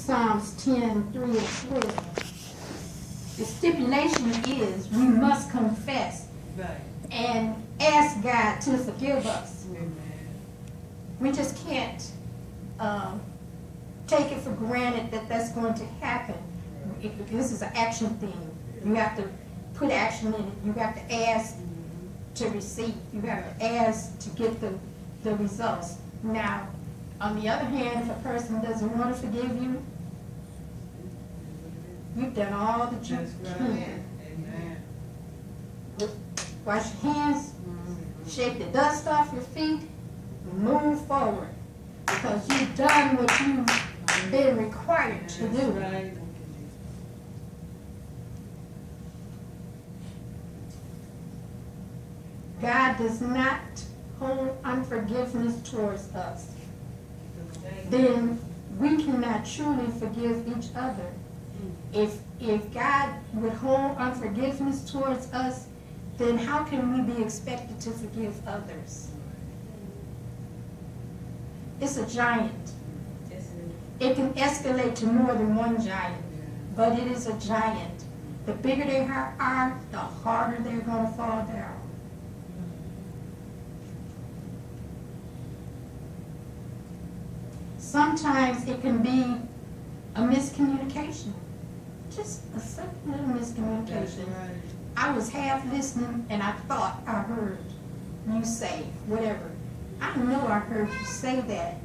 Psalms 10:3-12. The stipulation is we must confess and ask God to forgive us. We just can't take it for granted that that's going to happen. This is an action thing. You have to put action in it. You have to ask to receive. You have to ask to get the results. Now, on the other hand, if a person doesn't want to forgive you, you've done all that you can. Wash your hands, shake the dust off your feet, and move forward. Because you've done what you've been required to do. God does not hold unforgiveness towards us. Then we cannot truly forgive each other. If God would hold unforgiveness towards us, then how can we be expected to forgive others? It's a giant. It can escalate to more than one giant, but it is a giant. The bigger they are, the harder they're going to fall down. Sometimes it can be a miscommunication. Just a simple little miscommunication. I was half listening and I thought I heard you say whatever. I know I heard you say that,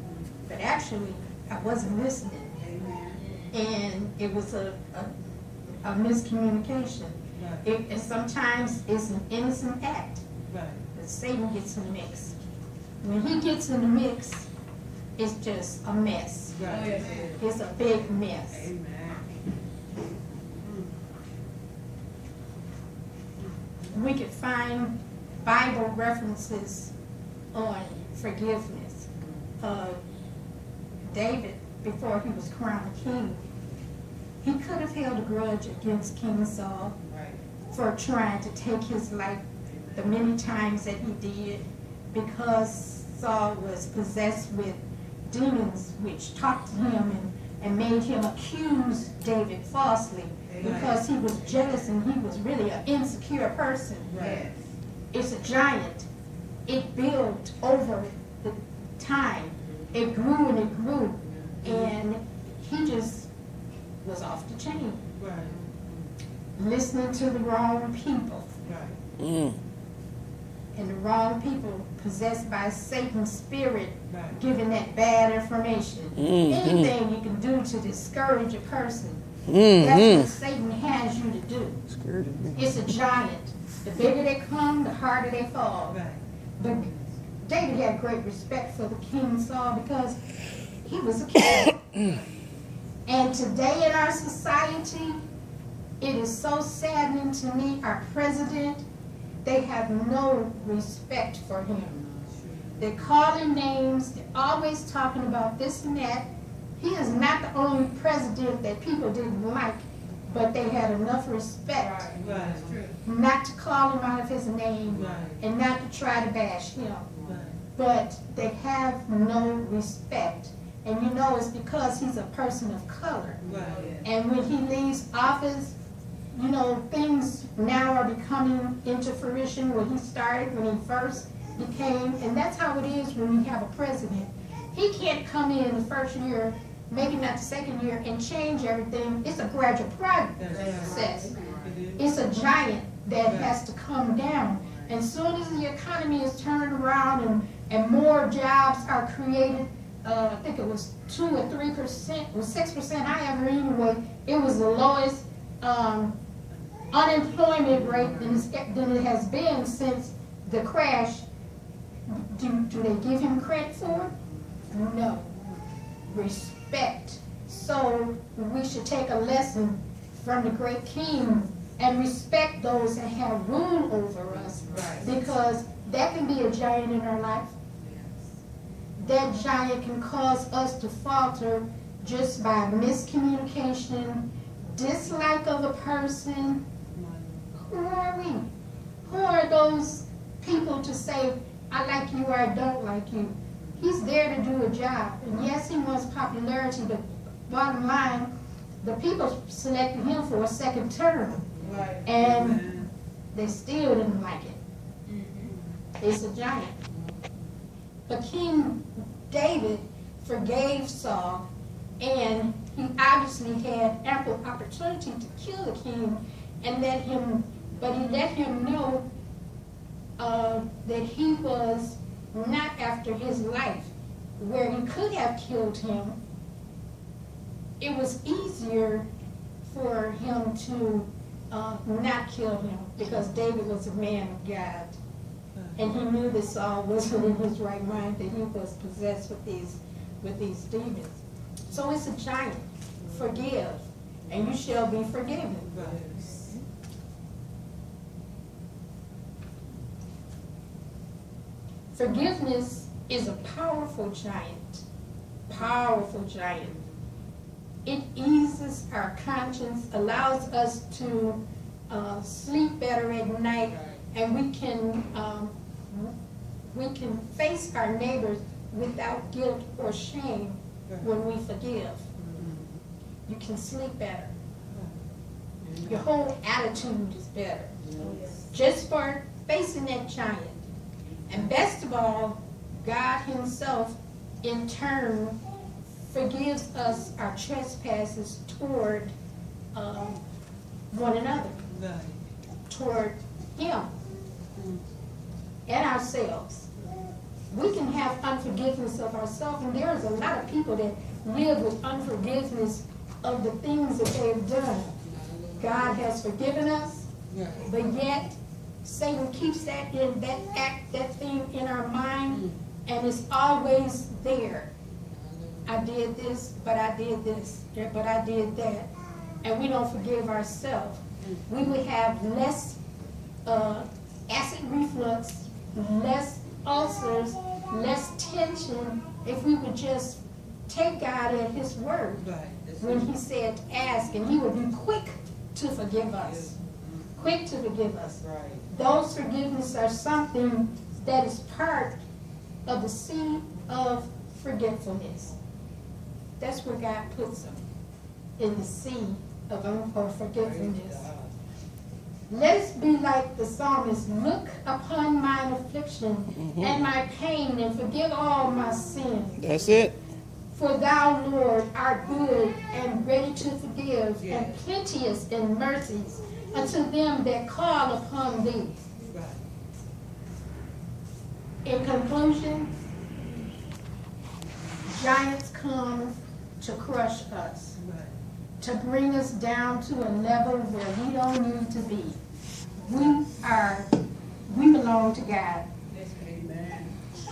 but actually I wasn't listening. And it was a miscommunication. And sometimes it's an innocent act. But Satan gets in the mix. When he gets in the mix, it's just a mess. It's a big mess. We could find Bible references on forgiveness. David, before he was crowned king, he could have held a grudge against King Saul for trying to take his life the many times that he did, because Saul was possessed with demons which talked to him and made him accuse David falsely because he was jealous and he was really an insecure person. It's a giant. It built over the time. It grew and it grew, and he just was off the chain. Listening to the wrong people. And the wrong people possessed by Satan's spirit, giving that bad information. Anything you can do to discourage a person, that's what Satan has you to do. It's a giant. The bigger they come, the harder they fall. But David had great respect for the King Saul because he was a king. And today in our society, it is so saddening to me, our president, they have no respect for him. They call him names, they're always talking about this and that. He is not the only president that people didn't like, but they had enough respect not to call him out of his name and not to try to bash him. But they have no respect. And you know it's because he's a person of color. And when he leaves office, you know, things now are becoming into fruition when he started, when he first became, and that's how it is when you have a president. He can't come in the first year, maybe not the second year, and change everything. It's a gradual process. It's a giant that has to come down. And as soon as the economy is turned around and more jobs are created, I think it was 2 or 3%, or 6%, however, anyway, it was the lowest unemployment rate than it has been since the crash. Do they give him credit for it? No. Respect. So we should take a lesson from the great king and respect those that have rule over us, because that can be a giant in our life. That giant can cause us to falter just by miscommunication, dislike of a person. Who are we? Who are those people to say, I like you or I don't like you? He's there to do a job. And yes, he wants popularity, but bottom line, the people selected him for a second term. Right. And they still didn't like it. It's a giant. But King David forgave Saul, and he obviously had ample opportunity to kill the king, and but he let him know that he was not after his life. Where he could have killed him, it was easier for him to not kill him, because David was a man of God. And he knew that Saul wasn't in his right mind, that he was possessed with these demons. So it's a giant. Forgive, and you shall be forgiven. Forgiveness is a powerful giant. Powerful giant. It eases our conscience, allows us to sleep better at night, and we can face our neighbors without guilt or shame when we forgive. You can sleep better. Your whole attitude is better. Just for facing that giant. And best of all, God himself in turn forgives us our trespasses toward one another, toward him and ourselves. We can have unforgiveness of ourselves, and there's a lot of people that live with unforgiveness of the things that they've done. God has forgiven us, but yet Satan keeps that thing in our mind, and it's always there. I did this, but I did this, but I did that. And we don't forgive ourselves. We would have less acid reflux, less ulcers, less tension if we would just take God at his word when he said ask, and he would be quick to forgive us. Quick to forgive us. Those forgiveness are something that is part of the sea of forgetfulness. That's where God puts them, in the sea of forgetfulness. Let us be like the psalmist. Look upon mine affliction and my pain, and forgive all my sins. That's it. For thou, Lord, art good and ready to forgive, and plenteous in mercies unto them that call upon thee. In conclusion, giants come to crush us, to bring us down to a level where we don't need to be. We belong to God.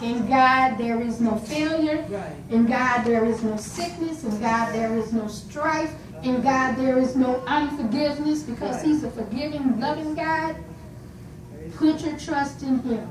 In God there is no failure. In God there is no sickness. In God there is no strife. In God there is no unforgiveness, because he's a forgiving, loving God. Put your trust in him.